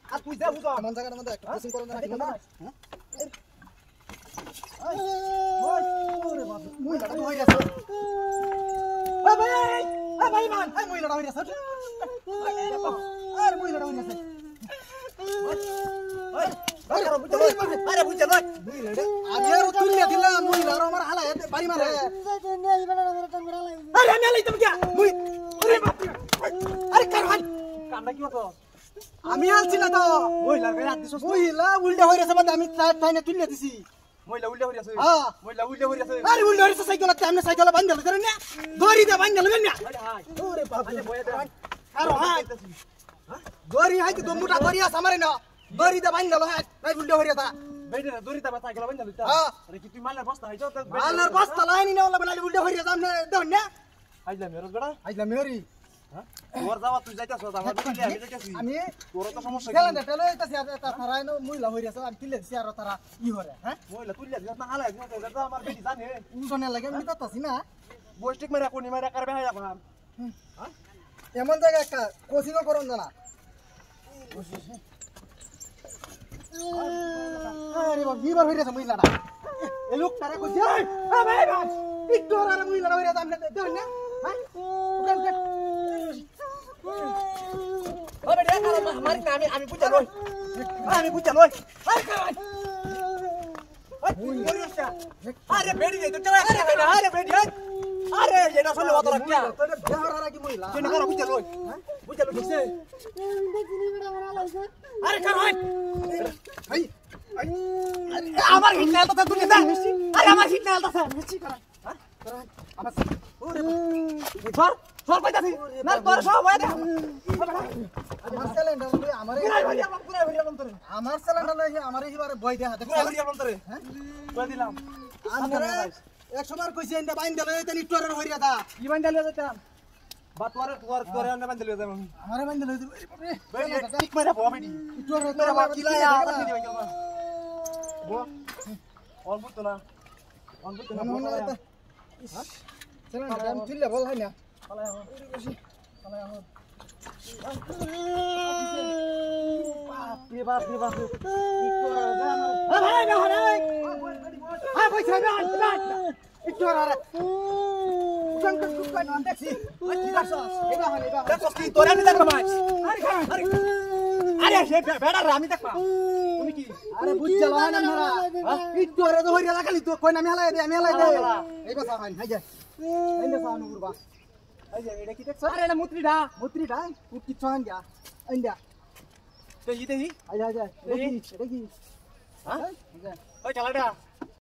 আর তুই যা বুঝো এমন জায়গার মধ্যে একটা কোচিং করন না কি না হ্যাঁ ওরে বাবা মহিলাটা হই গেছে ভাই মান এই মহিলাটা হই গেছে আরে মহিলাটা হই গেছে আরে বুঝছ না আমি আর তুলিয়া দিলাম মহিলার আমার হালা বাড়ি মারে আরে মেলাই তুমি কি আরে কার ভাই কান্না কি হতো আমি আলছি না তো মহিলার গায়ে হাত দিছস মহিলা উল্টা হই গেছে বাদ আমি টাইনে তুলিয়া দিছি মহিলা উল্টে হইছে হ্যাঁ মহিলা উল্টে হইছে আরে উল্টা হই গেছে সাইকেল আপনি সাইকেল বান্ধল করেন না দড়ি দে বান্ধল করেন না আরে হাই ওরে বাপ আরে বয়া দে আরে হাই দড়ি হাই তো মোটা দড়ি আছে আমারে না দড়ি দে বান্ধল হাই নাই উল্টা হই গেছে বেডে দড়িটা বাতা গেল বান্ধা লইতা হ্যাঁ আরে কি তুই মালার বস্তা হইছো তো আল্লাহর বস্তা লাইনি না ওলা বলে উল্টা হই গেছে আপনি দেখুন না আইলা মেরজ গড়া আইলা মেরি হ্যাঁ তোর যাওয়া তুই যাইতাছ আমার দিকে আমি যাইতাছি আমি তোর তো সমস্যা কি খেলেন পেলে তাছি তারা এনো মহিলা হই গেছে আমি তুলে দিছি আর তারা ই হরে হ্যাঁ মহিলা তুই যাইতাছ না হালাই না আমার বেটি জানে উল্টনে লাগে আমি তাতাছি না বস্টিক মেরা কোনি মেরা করবে হাই আপা হ্যাঁ এমন জায়গা একটা কোচিং করন জানা আরে বাবা বিবার হই গেছে মহিলাটা এই লোকটারে কইছে এই ভাই ভাই একটু আর মহিলাটা হই গেছে আপনি দেখুন না হ্যাঁ ও বেটি আমার না আমি বুঝা লই আমি বুঝা লই আরে কাই আরে বেটি তো চলে আরে বেটি আরে এটা শুনলে কত রাখিয়া তোরে বেহারা কি মহিলা তুই না করো বুঝা লই বুঝা লই দেখছে আরে কাই ভাই আমার হিট নাল তো তুমি দা আরে আমার হিট নাল তো মিছি করা হ্যাঁ আমার ওরে ধর ধর পাইতাছি না তোর সব হয়ে দে আমার সিলিন্ডার লই আমারে আমার সিলিন্ডার লই আমারে হিবারে বই দেয়া দেখছ হ্যাঁ কই দিলাম আমরা 100 বার কইছি এন্ডা বাইন দেলে তেনি টরের হইরা দা কি বান ডালিয়া যাইতা বা তোরে অন্য বান ডালিয়া যাইম আমারে বাইন দেলে বেই ঠিক মারা বো বেডি টরের তোরে বা কিলায়া বান দিবা কেমন বো অনবুত না বো না হ্যাঁ সিলিন্ডার আমি ঠিলে বল হয় না পালা বাপ রে বাপ ভাই না ভাই হ্যাঁ ভাই ছাড় না একটু আর কোন দেখছি এটা হলে এটা দেখো কি তোরে আমি দেখো মাছ আরে আরে সে বেড়া আমি দেখবা তুমি কি আরে বুঝছল না মারা একটু আর তো হইরা খালি তো কই না আমি হালাই দে এই বাসা ভাই হাই যা এই না সানু গুরবা এই যে এটা কি দেখছ আরে এটা মুত্রিডা তুই কি চান যা আইন্দা তো ইতেই আই যা এটা কি হ্যাঁ ওই খেলাটা